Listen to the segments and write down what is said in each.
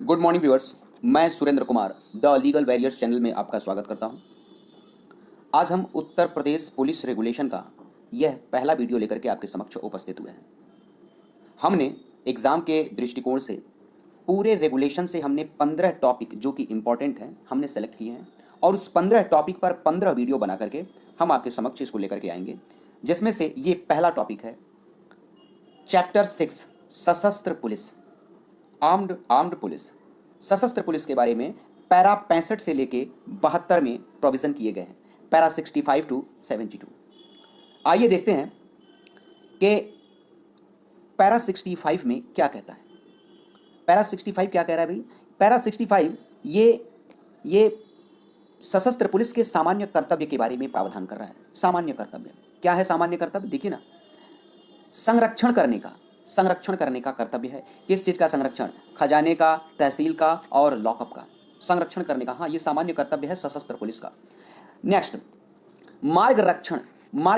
Good morning viewers, मैं Surendra Kumar the legal warriors channel में आपका स्वागत करता हूं। आज हम उत्तर प्रदेश पुलिस रेगुलेशन का यह पहला वीडियो लेकर के आपके समक्ष उपस्थित हुए हैं। हमने एग्ज़ाम के दृष्टिकोण से पूरे रेगुलेशन से हमने 15 टॉपिक जो कि इम्पॉर्टेंट हैं हमने सेलेक्ट किए हैं और उस 15 टॉपिक पर 15 वीडियो बना करके हम आपके समक्ष इसको लेकर के आएंगे, जिसमें से ये पहला टॉपिक है चैप्टर 6 सशस्त्र पुलिस, आर्म्ड पुलिस। सशस्त्र पुलिस के बारे में पैरा 65 से लेके 72 में प्रोविज़न किए गए हैं, पैरा 65 टू 72। आइए देखते हैं कि पैरा 65 में क्या कहता है। पैरा 65 क्या कह रहा है भाई? पैरा 65 ये सशस्त्र पुलिस के सामान्य कर्तव्य के बारे में प्रावधान कर रहा है। सामान्य कर्तव्य क्या है? सामान्य कर्तव्य देखिए ना, संरक्षण करने का कर्तव्य है। किस चीज़ का संरक्षण? खजाने का, तहसील का और लॉकअप का संरक्षण करने का। हाँ, ये सामान्य कर्तव्य है सशस्त्र पुलिस का। नेक्स्ट, मार्ग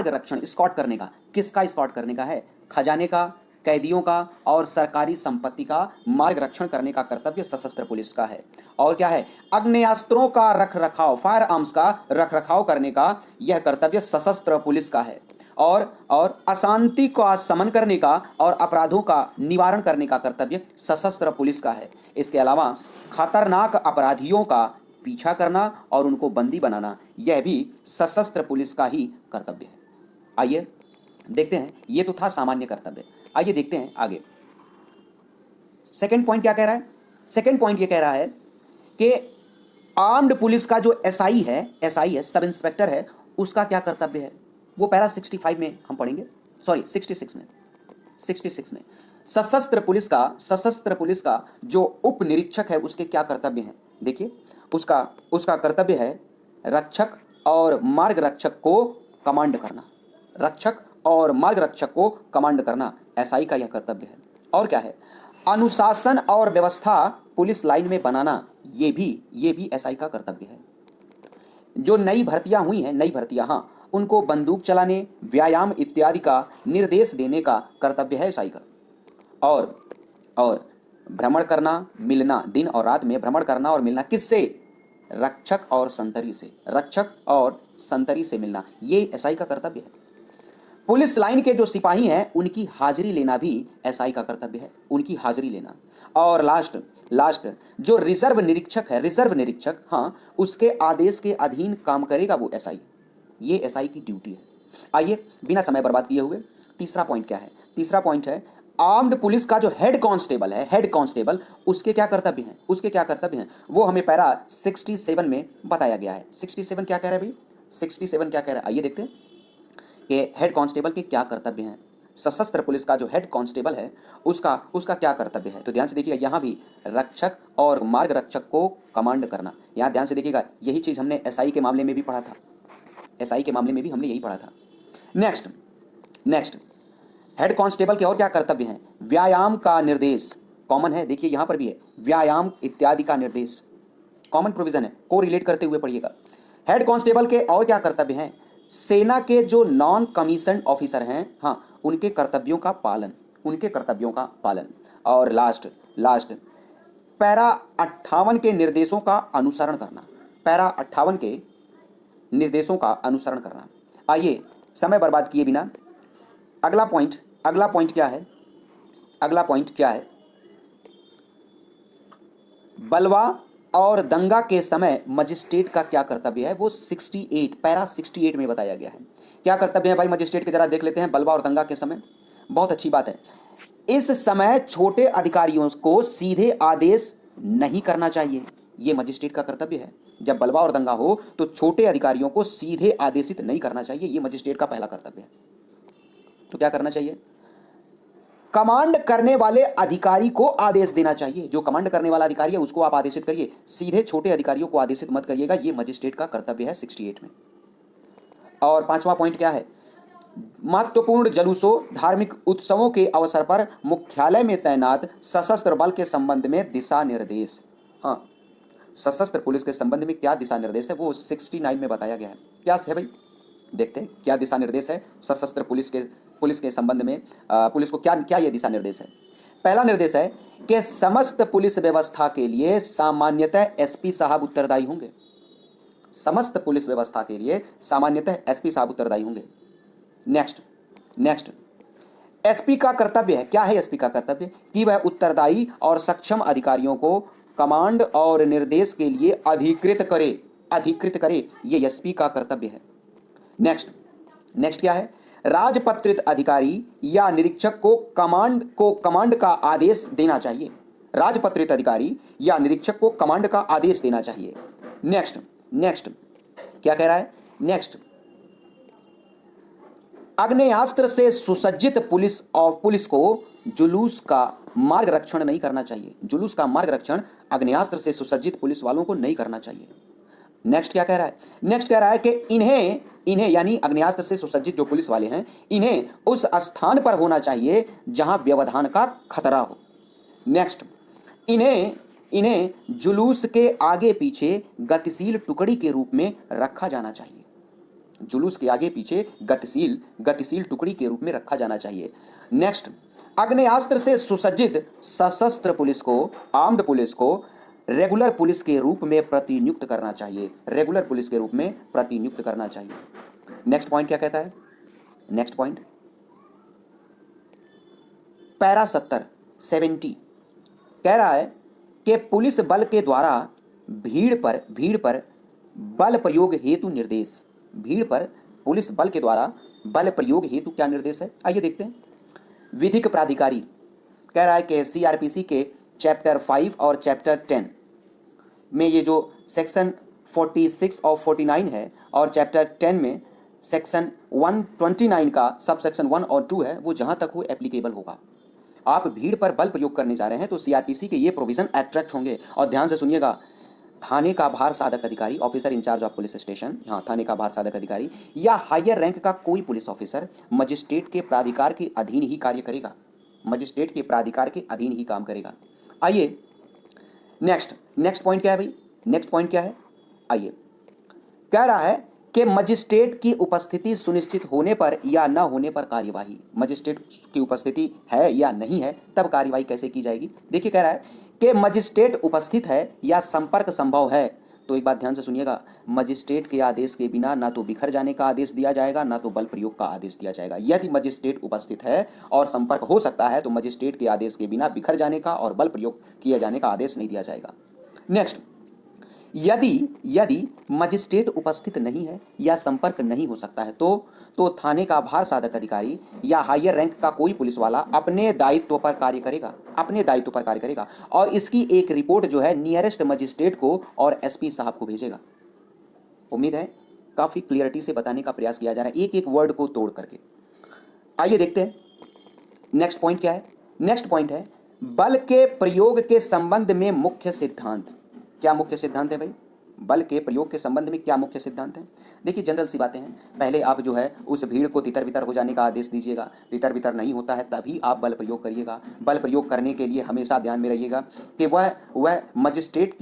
रक्षण स्कॉट करने का। किसका स्कॉट करने का है? खजाने का, कैदियों का और सरकारी संपत्ति का मार्ग रक्षण करने का कर्तव्य सशस्त्र पुलिस का है। और क्या है? आग्नेयास्त्रों का रखरखाव, फायर आर्म्स का रखरखाव करने का यह कर्तव्य सशस्त्र पुलिस का है। और अशांति का शमन करने का और अपराधों का निवारण करने का कर्तव्य सशस्त्र पुलिस का है। इसके अलावा खतरनाक अपराधियों का पीछा करना और उनको बंदी बनाना, यह भी सशस्त्र पुलिस का ही कर्तव्य है। आइए देखते हैं, ये तो था सामान्य कर्तव्य। आइए देखते हैं आगे। सेकंड पॉइंट क्या कह रहा है? सेकंड पॉइंट ये कह रहा है कि आर्म्ड पुलिस का जो एसआई है, सब इंस्पेक्टर है, उसका क्या कर्तव्य है? वो पैरा 65 में हम पढ़ेंगे, सॉरी 66 में। सशस्त्र पुलिस का जो उप निरीक्षक है उसके क्या कर्तव्य हैं? देखिए, उसका कर्तव्य है रक्षक और मार्ग रक्षक को कमांड करना। एसआई का यह कर्तव्य है। और क्या है? अनुशासन और व्यवस्था पुलिस लाइन में बनाना, ये भी एसआई का कर्तव्य है। जो नई भर्तियां हुई हैं, हाँ, उनको बंदूक चलाने, व्यायाम इत्यादि का निर्देश देने का कर्तव्य है एसआई का। और भ्रमण करना, मिलना, दिन और रात में भ्रमण करना और मिलना, किससे? रक्षक और संतरी से मिलना, ये एसआई का कर्तव्य है। पुलिस लाइन के जो सिपाही हैं उनकी हाजिरी लेना भी एसआई का कर्तव्य है, उनकी हाजिरी लेना। और लास्ट जो रिजर्व निरीक्षक, हाँ, उसके आदेश के अधीन काम करेगा वो एसआई, ये एसआई की ड्यूटी है। आइए बिना समय बर्बाद किए हुए तीसरा पॉइंट क्या है? तीसरा पॉइंट है आर्म्ड पुलिस का जो हेड कांस्टेबल, उसके क्या कर्तव्य हैं? वो हमें पैरा 67 में बताया गया है। 67 क्या कह रहा है भाई? 67 क्या कह रहा है? आइए देखते हैं कि हेड कांस्टेबल के क्या कर्तव्य हैं। सशस्त्र पुलिस का जो हेड कांस्टेबल है उसका क्या कर्तव्य है? तो ध्यान से देखिएगा, यहाँ भी रक्षक और मार्ग रक्षक को कमांड करना। यहाँ ध्यान से देखिएगा, यही चीज़ हमने एसआई के मामले में भी पढ़ा था। हमने यही पढ़ा था। नेक्स्ट हेड कांस्टेबल के और क्या कर्तव्य हैं? व्यायाम का निर्देश, कॉमन है, देखिए यहाँ पर भी है, व्यायाम इत्यादि का निर्देश, कॉमन प्रोविजन है, को रिलेट करते हुए पढ़िएगा। हेड कांस्टेबल के और क्या कर्तव्य हैं? सेना के जो नॉन कमीशन ऑफिसर हैं, हाँ, उनके कर्तव्यों का पालन। और लास्ट पैरा 58 के निर्देशों का अनुसरण करना, पैरा 58 के निर्देशों का अनुसरण करना। आइए समय बर्बाद किए बिना अगला पॉइंट क्या है? बलवा और दंगा के समय मजिस्ट्रेट का क्या कर्तव्य है? वो 68 पैरा 68 में बताया गया है। क्या कर्तव्य है भाई मजिस्ट्रेट के? जरा देख लेते हैं। बलवा और दंगा के समय, बहुत अच्छी बात है, इस समय छोटे अधिकारियों को सीधे आदेश नहीं करना चाहिए, ये मजिस्ट्रेट का कर्तव्य है। जब बलवा और दंगा हो तो छोटे अधिकारियों को सीधे आदेशित नहीं करना चाहिए, ये मजिस्ट्रेट का पहला कर्तव्य है। तो क्या करना चाहिए? कमांड करने वाले अधिकारी को आदेश देना चाहिए। जो कमांड करने वाला अधिकारी है उसको आप आदेशित करिए, सीधे छोटे अधिकारियों को आदेशित मत करिएगा, ये मजिस्ट्रेट का कर्तव्य है 68 में। और पांचवा पॉइंट क्या है? महत्वपूर्ण जुलूसों, धार्मिक उत्सवों के अवसर पर मुख्यालय में तैनात सशस्त्र बल के संबंध में दिशा निर्देश। हाँ, सशस्त्र पुलिस के संबंध में क्या दिशा निर्देश है? वो 69 में बताया गया है। क्या है भाई? देखते हैं क्या दिशा निर्देश है सशस्त्र पुलिस के संबंध में। पुलिस को क्या ये दिशा निर्देश है? पहला निर्देश है कि समस्त पुलिस व्यवस्था के लिए सामान्यतः एसपी साहब उत्तरदायी होंगे। समस्त पुलिस व्यवस्था के लिए सामान्यतः एसपी साहब उत्तरदायी होंगे। नेक्स्ट नेक्स्ट एसपी का कर्तव्य है, क्या है एसपी का कर्तव्य, कि वह उत्तरदायी और सक्षम अधिकारियों को कमांड और निर्देश के लिए अधिकृत करे, ये एसपी का कर्तव्य है। नेक्स्ट नेक्स्ट क्या है, राजपत्रित अधिकारी या निरीक्षक को कमांड का आदेश देना चाहिए। राजपत्रित अधिकारी या निरीक्षक को कमांड का आदेश देना चाहिए। नेक्स्ट नेक्स्ट क्या कह रहा है, नेक्स्ट आग्नेयास्त्र से सुसज्जित पुलिस को जुलूस का मार्ग रक्षण नहीं करना चाहिए। जुलूस का मार्ग रक्षण आग्नेयास्त्र से सुसज्जित पुलिस वालों को नहीं करना चाहिए। नेक्स्ट क्या कह रहा है, नेक्स्ट कह रहा है कि इन्हें यानी आग्नेयास्त्र से सुसज्जित जो पुलिस वाले हैं, इन्हें उस स्थान पर होना चाहिए जहां व्यवधान का खतरा हो। नेक्स्ट इन्हें जुलूस के आगे पीछे गतिशील टुकड़ी के रूप में रखा जाना चाहिए। जुलूस के आगे पीछे गतिशील टुकड़ी के रूप में रखा जाना चाहिए। नेक्स्ट आग्नेयास्त्र से सुसज्जित सशस्त्र पुलिस को, आर्म्ड पुलिस को रेगुलर पुलिस के रूप में प्रतिनियुक्त करना चाहिए। रेगुलर पुलिस के रूप में प्रतिनियुक्त करना चाहिए। नेक्स्ट पॉइंट क्या कहता है, नेक्स्ट पॉइंट पैरा 70 कह रहा है कि पुलिस बल के द्वारा भीड़ पर बल प्रयोग हेतु निर्देश। भीड़ पर पुलिस बल के द्वारा बल प्रयोग हेतु क्या निर्देश है, आइए देखते हैं। विधिक प्राधिकारी कह रहा है कि सीआरपीसी के चैप्टर 5 और चैप्टर 10 में ये जो सेक्शन 46 और 49 है और चैप्टर 10 में सेक्शन 129 का सब सेक्शन 1 और 2 है, वो जहां तक हो एप्लीकेबल होगा। आप भीड़ पर बल प्रयोग करने जा रहे हैं तो सीआरपीसी के ये प्रोविजन अट्रैक्ट होंगे। और ध्यान से सुनिएगा, थाने का भार साधक अधिकारी, officer in-charge of police station, हाँ थाने का भार साधक अधिकारी या हायर रैंक का कोई पुलिस ऑफिसर मजिस्ट्रेट के प्राधिकार के अधीन ही कार्य करेगा। मजिस्ट्रेट के प्राधिकार के अधीन ही काम करेगा। आइए नेक्स्ट पॉइंट क्या है भाई, नेक्स्ट पॉइंट क्या है, आइए कह रहा है कि मजिस्ट्रेट की उपस्थिति सुनिश्चित होने पर या न होने पर कार्यवाही। मजिस्ट्रेट की उपस्थिति है या नहीं है तब कार्यवाही कैसे की जाएगी। देखिए कह रहा है कि मजिस्ट्रेट उपस्थित है या संपर्क संभव है, तो एक बात ध्यान से सुनिएगा, मजिस्ट्रेट के आदेश के बिना ना तो बिखर जाने का आदेश दिया जाएगा ना तो बल प्रयोग का आदेश दिया जाएगा। यदि मजिस्ट्रेट उपस्थित है और संपर्क हो सकता है तो मजिस्ट्रेट के आदेश के बिना बिखर जाने का और बल प्रयोग किए जाने का आदेश नहीं दिया जाएगा। नेक्स्ट, यदि मजिस्ट्रेट उपस्थित नहीं है या संपर्क नहीं हो सकता है तो थाने का भार साधक अधिकारी या हायर रैंक का कोई पुलिस वाला अपने दायित्व पर कार्य करेगा और इसकी एक रिपोर्ट जो है नियरेस्ट मजिस्ट्रेट को और एसपी साहब को भेजेगा। उम्मीद है काफी क्लियरिटी से बताने का प्रयास किया जा रहा है, एक एक वर्ड को तोड़ करके। आइए देखते हैं नेक्स्ट पॉइंट क्या है। नेक्स्ट पॉइंट है बल के प्रयोग के संबंध में मुख्य सिद्धांत। क्या मुख्य सिद्धांत है भाई, बल के प्रयोग के संबंध में क्या मुख्य सिद्धांत है। देखिए जनरल सी बातें हैं, पहले आप जो है उस भीड़ को तितर बितर हो जाने का आदेश दीजिएगा, तितर बितर नहीं होता है तभी आप बल प्रयोग करिएगा। बल प्रयोग करने के लिए हमेशा ध्यान में रहिएगा कि वह मजिस्ट्रेट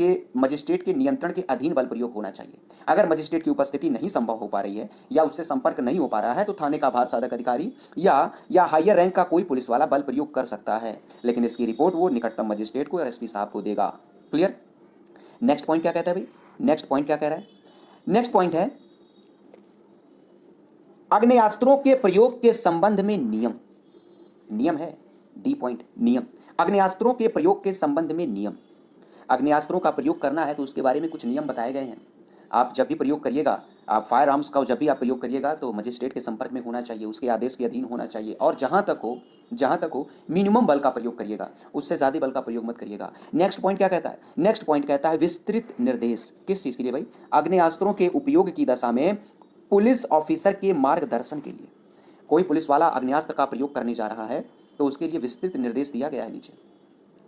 के नियंत्रण के अधीन बल प्रयोग होना चाहिए। अगर मजिस्ट्रेट की उपस्थिति नहीं संभव हो पा रही है या उससे संपर्क नहीं हो पा रहा है तो थाने का भार साधक अधिकारी या हायर रैंक का कोई पुलिस वाला बल प्रयोग कर सकता है, लेकिन इसकी रिपोर्ट वो निकटतम मजिस्ट्रेट को या एसपी साहब को देगा। क्लियर। नेक्स्ट पॉइंट क्या कहता है भाई, नेक्स्ट पॉइंट क्या कह रहा है। नेक्स्ट पॉइंट है आग्नेयास्त्रों के प्रयोग के संबंध में नियम है, डी पॉइंट नियम। आग्नेयास्त्रों के प्रयोग के संबंध में नियम। आग्नेयास्त्रों का प्रयोग करना है तो उसके बारे में कुछ नियम बताए गए हैं। आप जब भी प्रयोग करिएगा, आप फायर आर्म्स का जब भी आप प्रयोग करिएगा तो मजिस्ट्रेट के संपर्क में होना चाहिए, उसके आदेश के अधीन होना चाहिए और जहां तक हो मिनिमम बल का प्रयोग करिएगा, उससे ज़्यादा बल का प्रयोग मत करिएगा। नेक्स्ट पॉइंट क्या कहता है, नेक्स्ट पॉइंट कहता है विस्तृत निर्देश। किस चीज़ के लिए भाई, आग्नेयास्त्रों के उपयोग की दशा में पुलिस ऑफिसर के मार्गदर्शन के लिए। कोई पुलिस वाला आग्नेयास्त्र का प्रयोग करने जा रहा है तो उसके लिए विस्तृत निर्देश दिया गया है नीचे।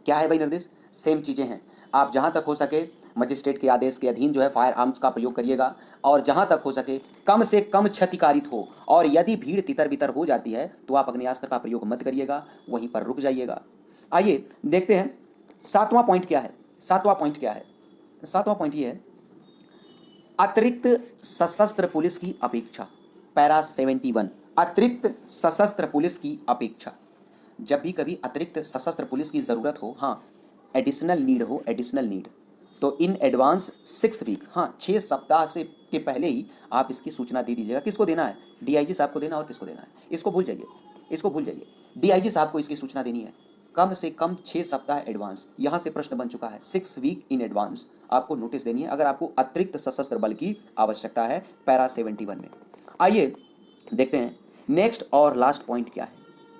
क्या है भाई निर्देश, सेम चीज़ें हैं। आप जहां तक हो सके मजिस्ट्रेट के आदेश के अधीन जो है फायर आर्म्स का प्रयोग करिएगा और जहां तक हो सके कम से कम क्षतिकारित हो, और यदि भीड़ तितर बितर हो जाती है तो आप आग्नेयास्त्र का प्रयोग मत करिएगा, वहीं पर रुक जाइएगा। आइए देखते हैं सातवां पॉइंट क्या है। सातवां पॉइंट ये है अतिरिक्त सशस्त्र पुलिस की अपेक्षा। पैरा 71 अतिरिक्त सशस्त्र पुलिस की अपेक्षा। जब भी कभी अतिरिक्त सशस्त्र पुलिस की ज़रूरत हो, हाँ, एडिशनल नीड हो, एडिशनल नीड, तो इन एडवांस 6 वीक, हाँ, 6 सप्ताह से के पहले ही आप इसकी सूचना दे दीजिएगा। किसको देना है? डीआईजी साहब को देना, और किसको देना है? इसको भूल जाइए, इसको भूल जाइए। डीआईजी साहब को इसकी सूचना देनी है कम से कम 6 सप्ताह एडवांस। यहाँ से प्रश्न बन चुका है, 6 वीक इन एडवांस आपको नोटिस देनी है अगर आपको अतिरिक्त सशस्त्र बल की आवश्यकता है पैरा 71 में। आइए देखते हैं नेक्स्ट और लास्ट पॉइंट क्या है।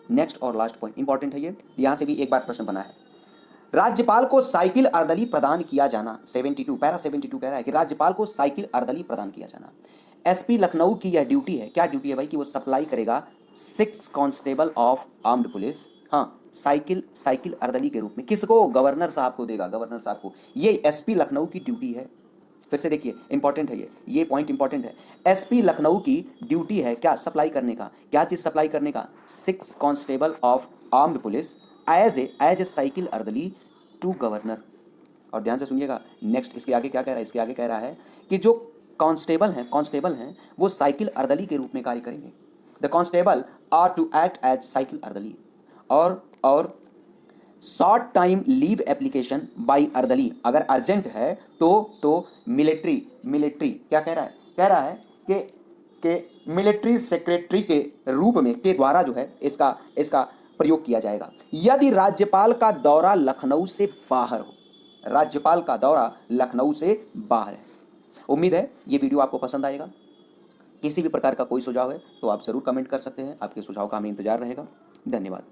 नेक्स्ट और लास्ट पॉइंट इंपॉर्टेंट है ये, यहाँ से भी एक बार प्रश्न बना है। राज्यपाल को साइकिल अर्दली प्रदान किया जाना, 72 पैरा 72 कह रहा है कि राज्यपाल को साइकिल अर्दली प्रदान किया जाना। एसपी लखनऊ की यह ड्यूटी है, क्या ड्यूटी है भाई, कि वो सप्लाई करेगा 6 कांस्टेबल ऑफ आर्म्ड पुलिस, हाँ, साइकिल अर्दली के रूप में। किसको? गवर्नर साहब को देगा, गवर्नर साहब को। ये एसपी लखनऊ की ड्यूटी है। फिर से देखिए, इंपॉर्टेंट है ये पॉइंट इंपॉर्टेंट है। एसपी लखनऊ की ड्यूटी है क्या? सप्लाई करने का। क्या चीज सप्लाई करने का? 6 constable of armed police as a cycle orderly to governor. और ध्यान से सुनिएगा, नेक्स्ट इसके आगे क्या कह रहा है? इसके आगे कह रहा है कि जो कांस्टेबल हैं वो साइकिल अर्दली के रूप में कार्य करेंगे। The constable are to act as cycle orderly. और short time leave application by orderly, अगर अर्जेंट है तो मिलिट्री क्या कह रहा है? कह रहा है कि मिलिट्री सेक्रेटरी के रूप में के द्वारा जो है इसका प्रयोग किया जाएगा। यदि राज्यपाल का दौरा लखनऊ से बाहर हो, राज्यपाल का दौरा लखनऊ से बाहर है। उम्मीद है ये वीडियो आपको पसंद आएगा। किसी भी प्रकार का कोई सुझाव है तो आप जरूर कमेंट कर सकते हैं। आपके सुझाव का हमें इंतजार रहेगा। धन्यवाद।